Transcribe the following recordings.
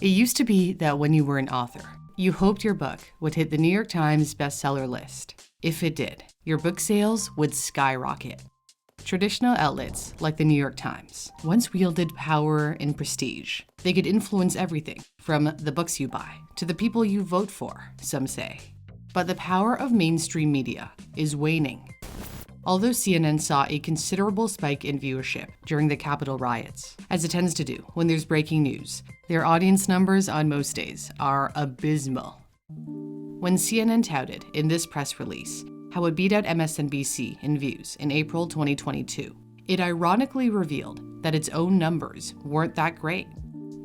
It used to be that when you were an author, you hoped your book would hit the New York Times bestseller list. If it did, your book sales would skyrocket. Traditional outlets, like the New York Times, once wielded power and prestige. They could influence everything, from the books you buy to the people you vote for, some say. But the power of mainstream media is waning. Although CNN saw a considerable spike in viewership during the Capitol riots, as it tends to do when there's breaking news, their audience numbers on most days are abysmal. When CNN touted in this press release how it beat out MSNBC in views in April 2022, it ironically revealed that its own numbers weren't that great.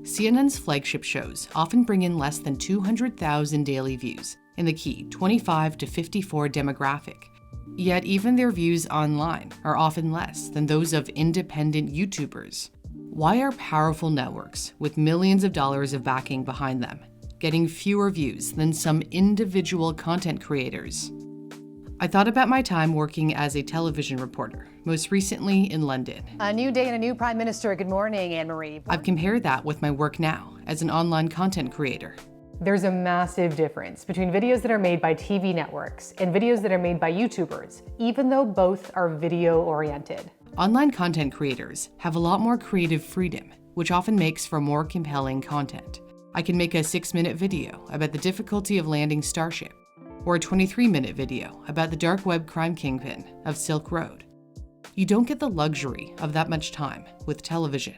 CNN's flagship shows often bring in less than 200,000 daily views in the key 25 to 54 demographic. Yet even their views online are often less than those of independent YouTubers. Why are powerful networks with millions of dollars of backing behind them getting fewer views than some individual content creators? I thought about my time working as a television reporter, most recently in London. A new day and a new Prime Minister. Good morning, Anne-Marie. I've compared that with my work now as an online content creator. There's a massive difference between videos that are made by TV networks and videos that are made by YouTubers, even though both are video-oriented. Online content creators have a lot more creative freedom, which often makes for more compelling content. I can make a 6-minute video about the difficulty of landing Starship, or a 23-minute video about the dark web crime kingpin of Silk Road. You don't get the luxury of that much time with television.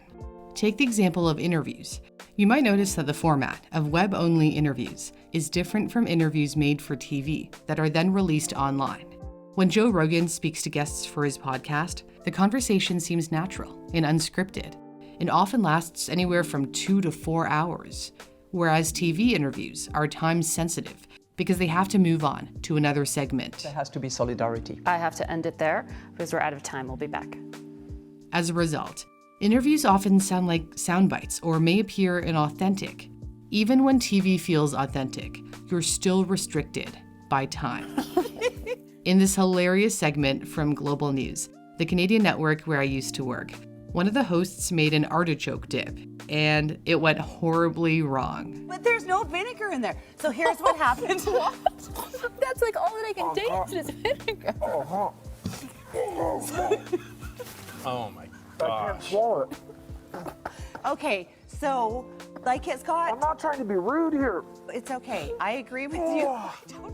Take the example of interviews. You might notice that the format of web-only interviews is different from interviews made for TV that are then released online. When Joe Rogan speaks to guests for his podcast, the conversation seems natural and unscripted, and often lasts anywhere from 2 to 4 hours, whereas TV interviews are time-sensitive because they have to move on to another segment. There has to be solidarity. I have to end it there because we're out of time. We'll be back. As a result, interviews often sound like sound bites or may appear inauthentic. Even when TV feels authentic, you're still restricted by time. In this hilarious segment from Global News, the Canadian network where I used to work, one of the hosts made an artichoke dip, and it went horribly wrong. But there's no vinegar in there. So here's what happened. What? That's like all that I can taste is vinegar. Oh my gosh. Okay, so like it's got... I'm not trying to be rude here. It's okay. I agree with you.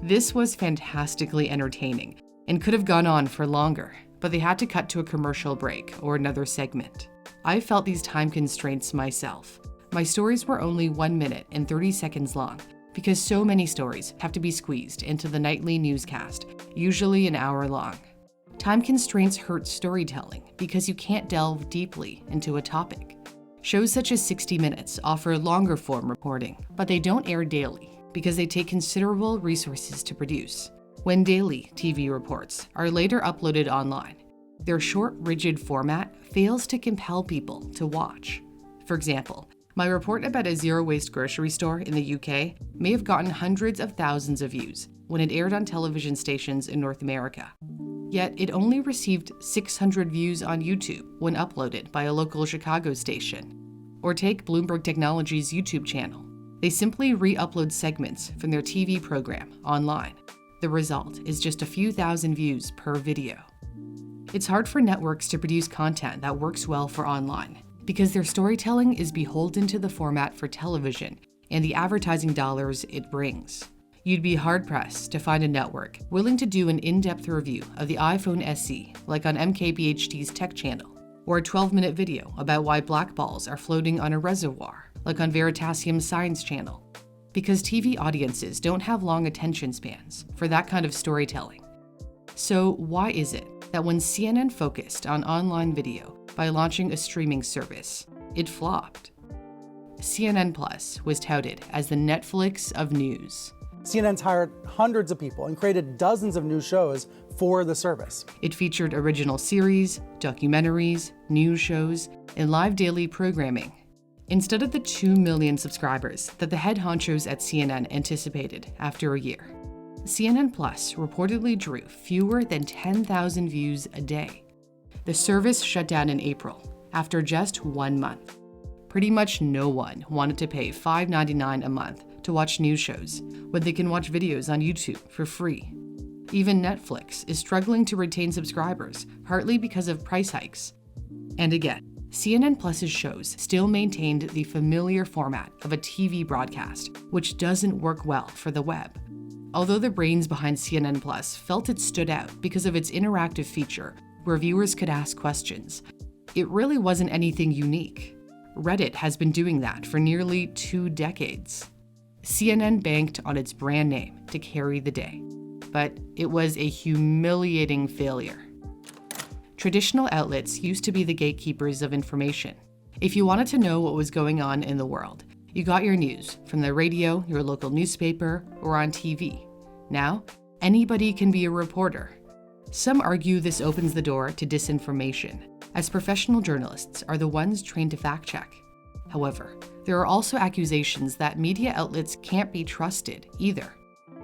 This was fantastically entertaining and could have gone on for longer, but they had to cut to a commercial break or another segment. I felt these time constraints myself. My stories were only 1 minute and 30 seconds long because so many stories have to be squeezed into the nightly newscast, usually an hour long. Time constraints hurt storytelling because you can't delve deeply into a topic. Shows such as 60 Minutes offer longer form reporting, but they don't air daily because they take considerable resources to produce. When daily TV reports are later uploaded online, their short, rigid format fails to compel people to watch. For example, my report about a zero-waste grocery store in the UK may have gotten hundreds of thousands of views when it aired on television stations in North America. Yet it only received 600 views on YouTube when uploaded by a local Chicago station. Or take Bloomberg Technology's YouTube channel. They simply re-upload segments from their TV program online. The result is just a few thousand views per video. It's hard for networks to produce content that works well for online because their storytelling is beholden to the format for television and the advertising dollars it brings. You'd be hard-pressed to find a network willing to do an in-depth review of the iPhone SE, like on MKBHD's Tech Channel, or a 12-minute video about why black balls are floating on a reservoir, like on Veritasium's Science Channel, because TV audiences don't have long attention spans for that kind of storytelling. So why is it that when CNN focused on online video by launching a streaming service, it flopped? CNN Plus was touted as the Netflix of news. CNN's hired hundreds of people and created dozens of new shows for the service. It featured original series, documentaries, news shows, and live daily programming. Instead of the 2 million subscribers that the head honchos at CNN anticipated after a year, CNN Plus reportedly drew fewer than 10,000 views a day. The service shut down in April after just 1 month. Pretty much no one wanted to pay $5.99 a month to watch news shows when they can watch videos on YouTube for free. Even Netflix is struggling to retain subscribers, partly because of price hikes. And again, CNN Plus's shows still maintained the familiar format of a TV broadcast, which doesn't work well for the web. Although the brains behind CNN Plus felt it stood out because of its interactive feature where viewers could ask questions, it really wasn't anything unique. Reddit has been doing that for nearly 2 decades. CNN banked on its brand name to carry the day, but it was a humiliating failure. Traditional outlets used to be the gatekeepers of information. If you wanted to know what was going on in the world, you got your news from the radio, your local newspaper, or on TV. Now, anybody can be a reporter. Some argue this opens the door to disinformation, as professional journalists are the ones trained to fact-check. However, there are also accusations that media outlets can't be trusted either.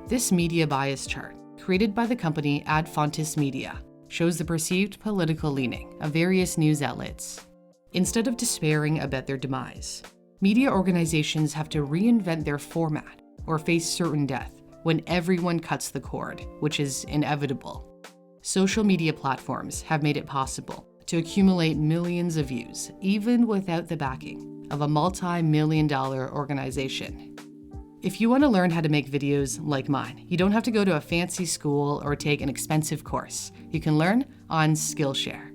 This media bias chart, created by the company Ad Fontes Media, shows the perceived political leaning of various news outlets. Instead of despairing about their demise, media organizations have to reinvent their format or face certain death when everyone cuts the cord, which is inevitable. Social media platforms have made it possible to accumulate millions of views, even without the backing of a multi-million-dollar organization. If you want to learn how to make videos like mine, you don't have to go to a fancy school or take an expensive course. You can learn on Skillshare.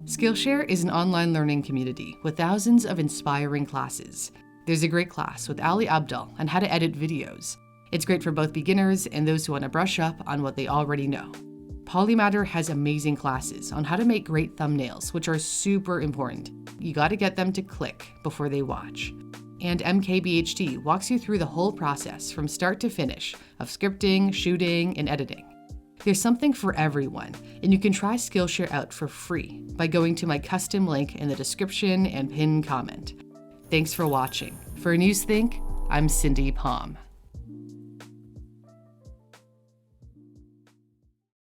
Skillshare is an online learning community with thousands of inspiring classes. There's a great class with Ali Abdul on how to edit videos. It's great for both beginners and those who want to brush up on what they already know. Polymatter has amazing classes on how to make great thumbnails, which are super important. You gotta get them to click before they watch. And MKBHD walks you through the whole process from start to finish of scripting, shooting, and editing. There's something for everyone, and you can try Skillshare out for free by going to my custom link in the description and pinned comment. Thanks for watching. For Newsthink, I'm Cindy Pom.